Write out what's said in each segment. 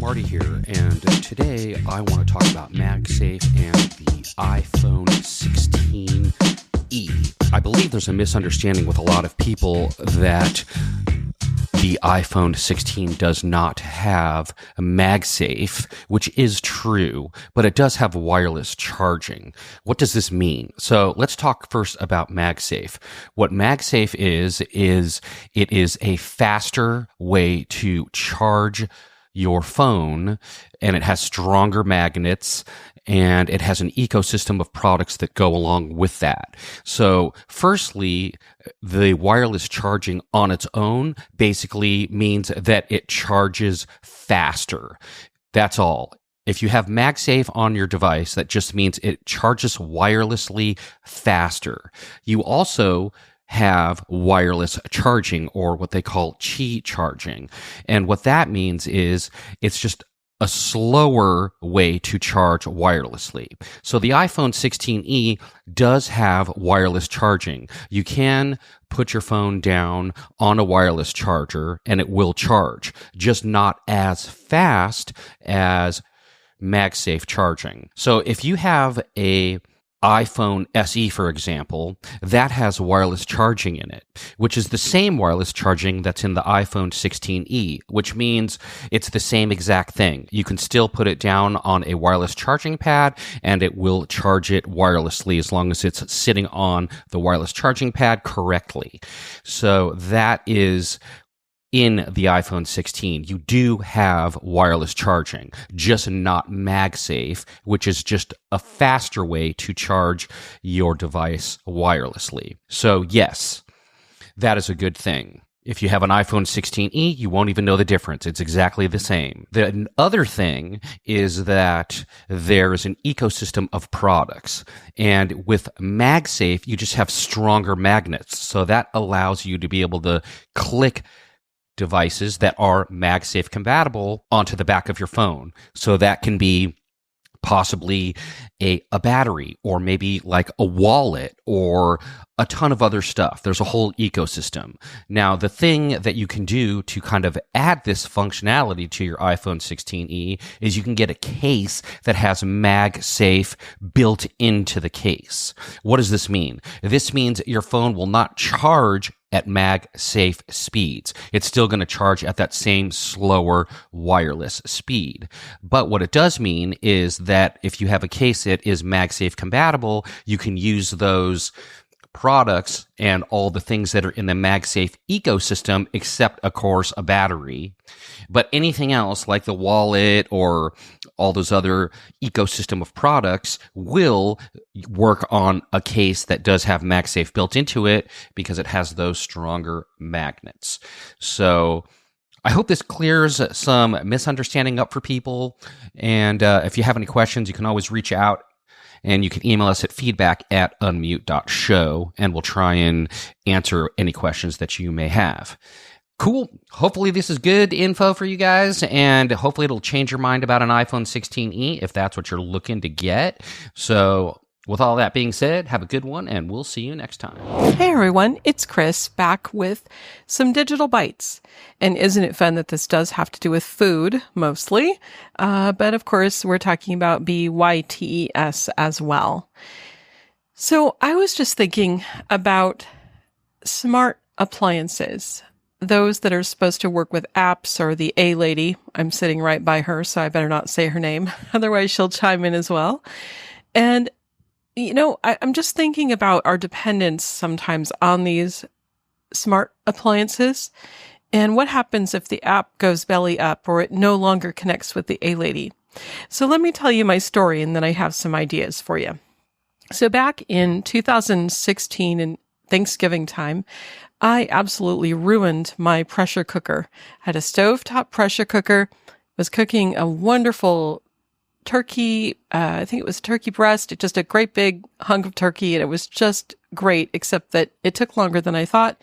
Marty here, and today I want to talk about MagSafe and the iPhone 16e. I believe there's a misunderstanding with a lot of people that the iPhone 16 does not have MagSafe, which is true, but it does have wireless charging. What does this mean? So let's talk first about MagSafe. What MagSafe is it is a faster way to charge your phone, and it has stronger magnets, and it has an ecosystem of products that go along with that. So firstly, the wireless charging on its own basically means that it charges faster. That's all. If you have MagSafe on your device, that just means it charges wirelessly faster. You also have wireless charging, or what they call Qi charging. And what that means is it's just a slower way to charge wirelessly. So the iPhone 16e does have wireless charging. You can put your phone down on a wireless charger and it will charge, just not as fast as MagSafe charging. So if you have a iPhone SE, for example, that has wireless charging in it, which is the same wireless charging that's in the iPhone 16e, which means it's the same exact thing. You can still put it down on a wireless charging pad and it will charge it wirelessly as long as it's sitting on the wireless charging pad correctly. So that is in the iPhone 16, you do have wireless charging, just not MagSafe, which is just a faster way to charge your device wirelessly. So yes, that is a good thing. If you have an iPhone 16e, you won't even know the difference. It's exactly the same. The other thing is that there's an ecosystem of products. And with MagSafe, you just have stronger magnets. So that allows you to be able to click devices that are MagSafe compatible onto the back of your phone. So that can be possibly a battery, or maybe like a wallet, or a ton of other stuff. There's a whole ecosystem. Now, the thing that you can do to kind of add this functionality to your iPhone 16e is you can get a case that has MagSafe built into the case. What does this mean? This means your phone will not charge at MagSafe speeds. It's still going to charge at that same slower wireless speed. But what it does mean is that if you have a case that is MagSafe compatible, you can use those products and all the things that are in the MagSafe ecosystem, except, of course, a battery. But anything else, like the wallet or all those other ecosystem of products, will work on a case that does have MagSafe built into it because it has those stronger magnets. So I hope this clears some misunderstanding up for people. And if you have any questions, you can always reach out. And you can email us at feedback@unmute.show, and we'll try and answer any questions that you may have. Cool. Hopefully this is good info for you guys, and hopefully it'll change your mind about an iPhone 16e if that's what you're looking to get. So with all that being said, have a good one, and we'll see you next time. Hey everyone, it's Chris back with some Digital Bytes. And isn't it fun that this does have to do with food, mostly? But of course, we're talking about BYTES as well. So I was just thinking about smart appliances, those that are supposed to work with apps, or the A lady. I'm sitting right by her, so I better not say her name. Otherwise, she'll chime in as well. And you know, I'm just thinking about our dependence sometimes on these smart appliances, and what happens if the app goes belly up or it no longer connects with the A-Lady. So let me tell you my story, and then I have some ideas for you. So back in 2016, in Thanksgiving time, I absolutely ruined my pressure cooker. I had a stovetop pressure cooker, was cooking a wonderful turkey, I think it was turkey breast, just a great big hunk of turkey, and it was just great, except that it took longer than I thought,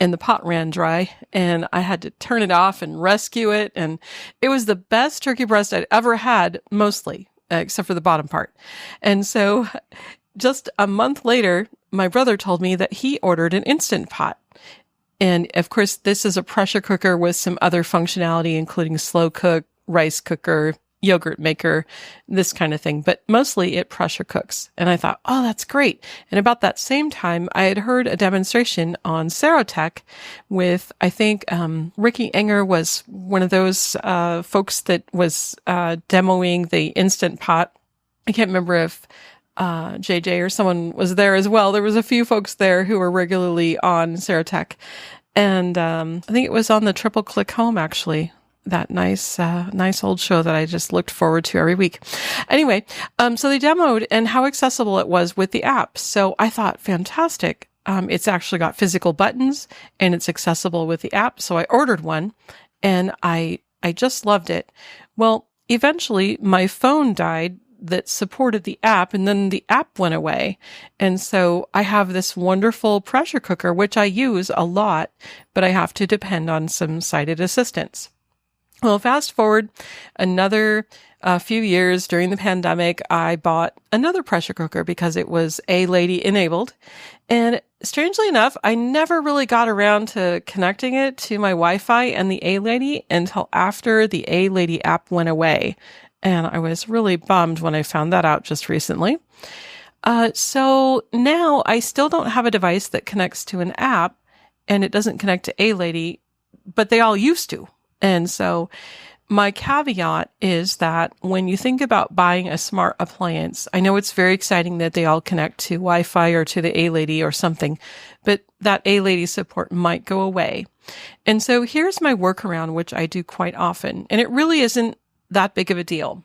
and the pot ran dry, and I had to turn it off and rescue it, and it was the best turkey breast I'd ever had, mostly, except for the bottom part. And so just a month later, my brother told me that he ordered an Instant Pot. And of course, this is a pressure cooker with some other functionality, including slow cook, rice cooker, yogurt maker, this kind of thing, but mostly it pressure cooks. And I thought, oh, that's great. And about that same time, I had heard a demonstration on Serotech with, I think, Ricky Enger was one of those folks that was demoing the Instant Pot. I can't remember if JJ or someone was there as well. There was a few folks there who were regularly on Serotech. And I think it was on the Triple Click Home, actually. That nice old show that I just looked forward to every week. Anyway, so they demoed and how accessible it was with the app. So I thought, fantastic. It's actually got physical buttons and it's accessible with the app. So I ordered one and I just loved it. Well, eventually my phone died that supported the app, and then the app went away. And so I have this wonderful pressure cooker, which I use a lot, but I have to depend on some sighted assistance. Well, fast forward another few years during the pandemic, I bought another pressure cooker because it was A-Lady enabled. And strangely enough, I never really got around to connecting it to my Wi-Fi and the A-Lady until after the A-Lady app went away. And I was really bummed when I found that out just recently. So now I still don't have a device that connects to an app, and it doesn't connect to A-Lady, but they all used to. And so my caveat is that when you think about buying a smart appliance, I know it's very exciting that they all connect to Wi-Fi or to the A-Lady or something, but that A-Lady support might go away. And so here's my workaround, which I do quite often, and it really isn't that big of a deal.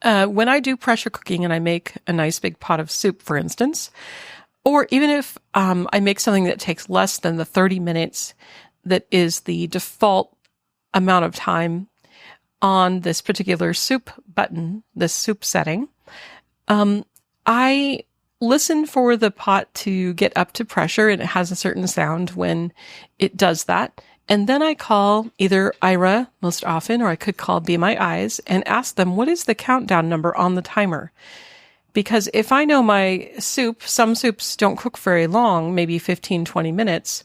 When I do pressure cooking and I make a nice big pot of soup, for instance, or even if I make something that takes less than the 30 minutes that is the default amount of time on this particular soup button, this soup setting, I listen for the pot to get up to pressure, and it has a certain sound when it does that. And then I call either AIRA most often, or I could call Be My Eyes and ask them, what is the countdown number on the timer? Because if I know my soup, some soups don't cook very long, maybe 15, 20 minutes.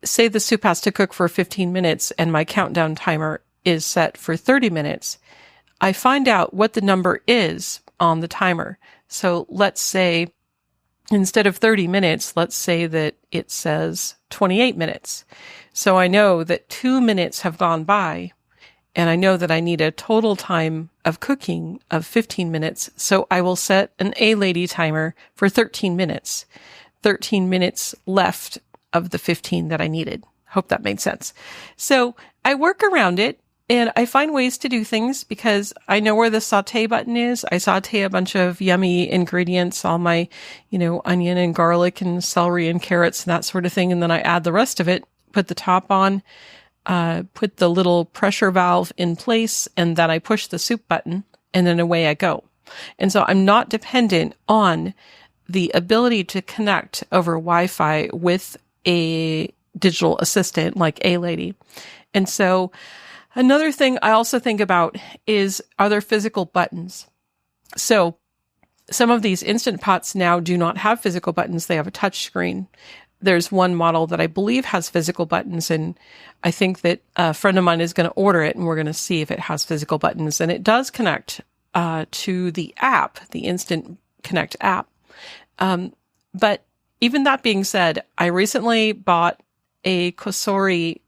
Say the soup has to cook for 15 minutes and my countdown timer is set for 30 minutes. I find out what the number is on the timer. So let's say instead of 30 minutes, let's say that it says 28 minutes. So I know that 2 minutes have gone by, and I know that I need a total time of cooking of 15 minutes. So I will set an A-Lady timer for 13 minutes. 13 minutes left of the 15 that I needed. Hope that made sense. So I work around it. And I find ways to do things because I know where the saute button is. I saute a bunch of yummy ingredients, all my, onion and garlic and celery and carrots and that sort of thing. And then I add the rest of it, put the top on, put the little pressure valve in place, and then I push the soup button, and then away I go. And so I'm not dependent on the ability to connect over Wi-Fi with a digital assistant like A-Lady. And so another thing I also think about is, are there physical buttons? So some of these Instant Pots now do not have physical buttons. They have a touch screen. There's one model that I believe has physical buttons, and I think that a friend of mine is going to order it, and we're going to see if it has physical buttons. And it does connect to the app, the Instant Connect app. But even that being said, I recently bought a Kosori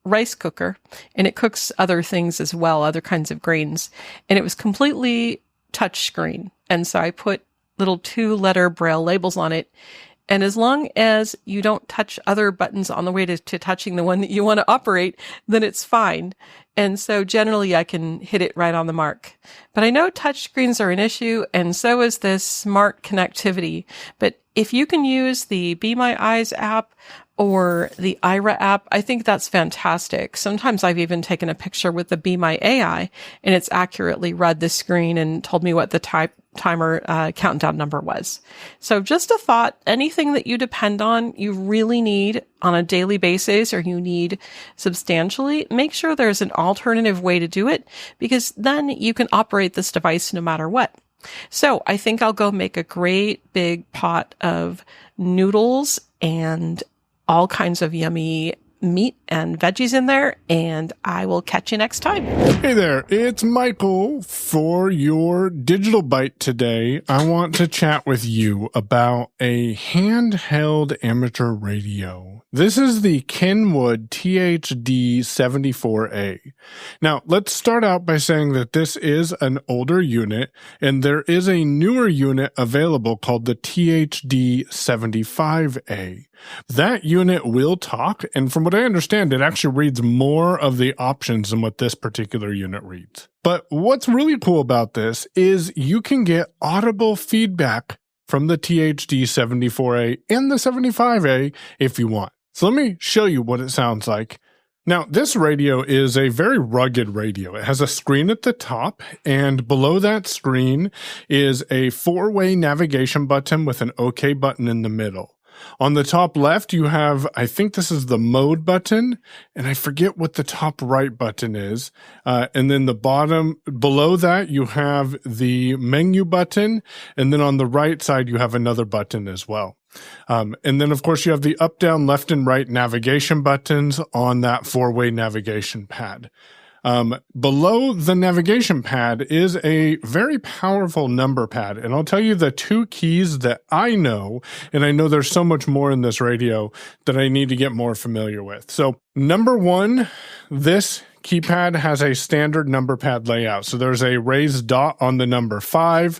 rice cooker, and it cooks other things as well, other kinds of grains. And it was completely touch screen. And so I put little 2-letter Braille labels on it. And as long as you don't touch other buttons on the way to touching the one that you want to operate, then it's fine. And so generally I can hit it right on the mark. But I know touch screens are an issue, and so is this smart connectivity. But if you can use the Be My Eyes app or the AIRA app, I think that's fantastic. Sometimes I've even taken a picture with the Be My AI, and it's accurately read the screen and told me what the timer countdown number was. So just a thought, anything that you depend on, you really need on a daily basis, or you need substantially, make sure there's an alternative way to do it, because then you can operate this device no matter what. So I think I'll go make a great big pot of noodles and all kinds of yummy meat and veggies in there, and I will catch you next time. Hey there, it's Michael. For your Digital Byte today, I want to chat with you about a handheld amateur radio. This is the Kenwood TH-D74A. Now, let's start out by saying that this is an older unit, and there is a newer unit available called the TH-D75A. That unit will talk, and from what I understand, it actually reads more of the options than what this particular unit reads. But what's really cool about this is you can get audible feedback from the TH-D74A and the 75A if you want. So let me show you what it sounds like. Now, this radio is a very rugged radio. It has a screen at the top, and below that screen is a 4-way navigation button with an OK button in the middle. On the top left, you have, I think this is the mode button, and I forget what the top right button is. And then the bottom, below that, you have the menu button, and then on the right side, you have another button as well. And then, of course, you have the up, down, left, and right navigation buttons on that 4-way navigation pad. Below the navigation pad is a very powerful number pad. And I'll tell you the 2 keys that I know, and I know there's so much more in this radio that I need to get more familiar with. So number 1, this keypad has a standard number pad layout. So there's a raised dot on the number 5.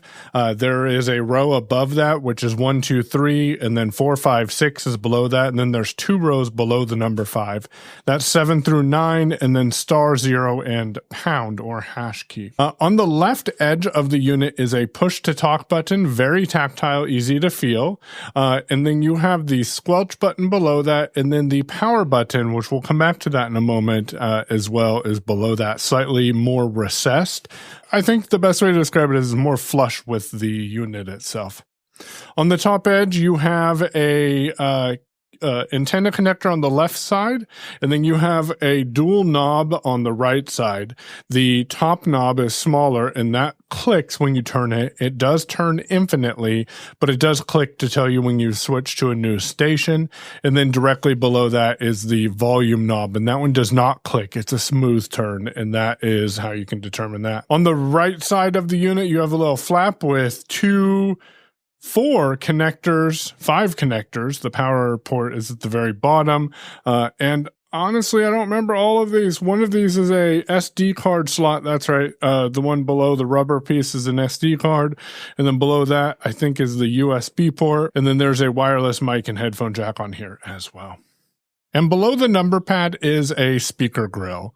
There is a row above that, which is 1, 2, 3, and then 4, 5, 6 is below that. And then there's 2 rows below the number 5. That's 7 through 9, and then star, 0, and pound or hash key. On the left edge of the unit is a push to talk button, very tactile, easy to feel. And then you have the squelch button below that, and then the power button, which we'll come back to that in a moment, as well, is below that, slightly more recessed. I think the best way to describe it is more flush with the unit itself. On the top edge, you have a antenna connector on the left side, and then you have a dual knob on the right side. The top knob is smaller, and that clicks when you turn it. It does turn infinitely, but it does click to tell you when you switch to a new station. And then directly below that is the volume knob, and that one does not click. It's a smooth turn, and that is how you can determine that. On the right side of the unit, you have a little flap with 4 connectors, 5 connectors. The power port is at the very bottom. And honestly, I don't remember all of these. One of these is a SD card slot. That's right. The one below the rubber piece is an SD card. And then below that, I think, is the USB port. And then there's a wireless mic and headphone jack on here as well. And below the number pad is a speaker grill.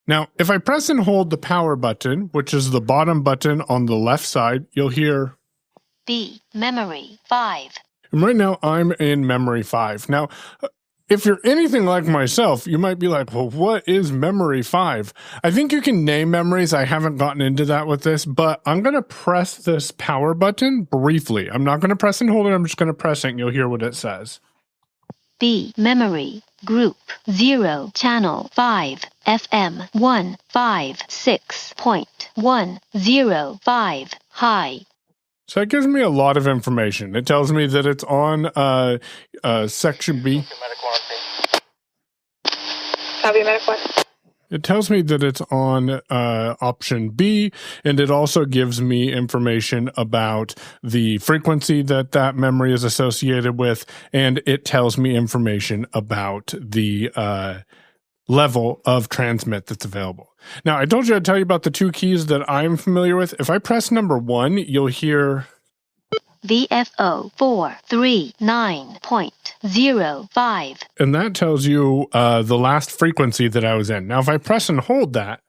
Now, if I press and hold the power button, which is the bottom button on the left side, you'll hear B, memory 5. And right now I'm in memory 5. Now, if you're anything like myself, you might be like, well, what is memory 5? I think you can name memories. I haven't gotten into that with this, but I'm going to press this power button briefly. I'm not going to press and hold it. I'm just going to press it and you'll hear what it says. B, memory group 0, channel 5, FM 156.105, high. So it gives me a lot of information. It tells me that it's on section B. It tells me that it's on option B, and it also gives me information about the frequency that that memory is associated with, and it tells me information about the level of transmit that's available. Now, I told you I'd tell you about the 2 keys that I'm familiar with. If I press number 1, you'll hear VFO 439.05. And that tells you the last frequency that I was in. Now, if I press and hold that,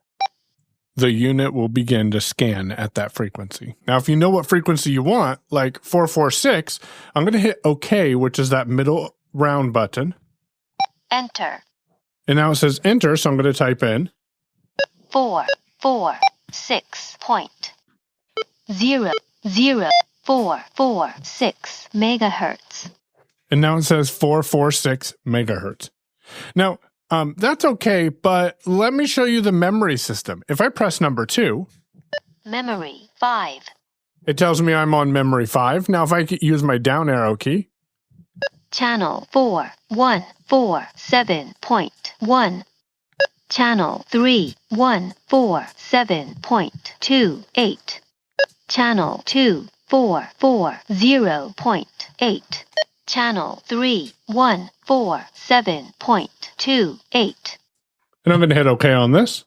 the unit will begin to scan at that frequency. Now, if you know what frequency you want, like 446, I'm going to hit OK, which is that middle round button. Enter. And now it says enter, so I'm going to type in 446.00446 megahertz. And now it says 446 megahertz. Now, that's okay, but let me show you the memory system. If I press number 2, memory 5. It tells me I'm on memory 5. Now, if I use my down arrow key, Channel 4147.1. Channel 3147.28. Channel 2440.8. Channel 3147.28. And I'm going to hit OK on this.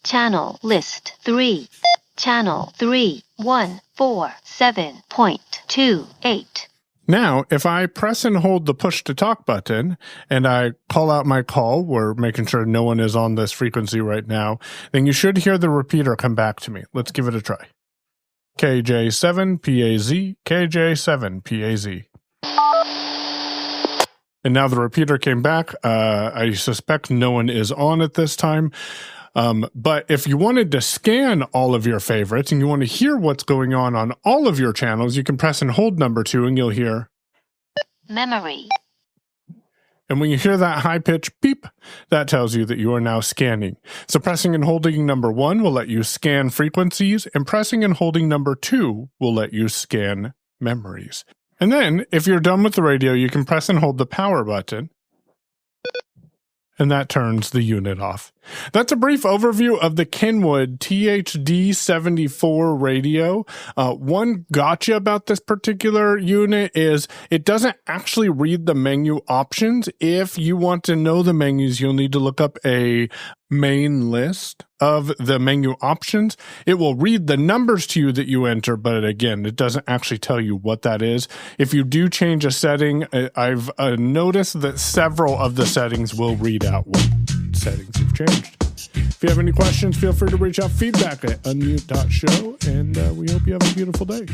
Channel list 3. Channel 3147.28. Now, if I press and hold the push to talk button and I call out my call, we're making sure no one is on this frequency right now, then you should hear the repeater come back to me. Let's give it a try. KJ7PAZ, KJ7PAZ. And now the repeater came back. I suspect no one is on at this time. But if you wanted to scan all of your favorites and you want to hear what's going on all of your channels, you can press and hold number 2 and you'll hear memory. And when you hear that high-pitched beep, that tells you that you are now scanning. So pressing and holding number 1 will let you scan frequencies, and pressing and holding number 2 will let you scan memories. And then, if you're done with the radio, you can press and hold the power button, and that turns the unit off. That's a brief overview of the Kenwood TH-D74 radio. One gotcha about this particular unit is it doesn't actually read the menu options. If you want to know the menus, you'll need to look up a main list of the menu options. It will read the numbers to you that you enter, but again, it doesn't actually tell you what that is. If you do change a setting, I've noticed that several of the settings will read out what settings you've changed. If you have any questions, feel free to reach out feedback at unmute.show, and we hope you have a beautiful day.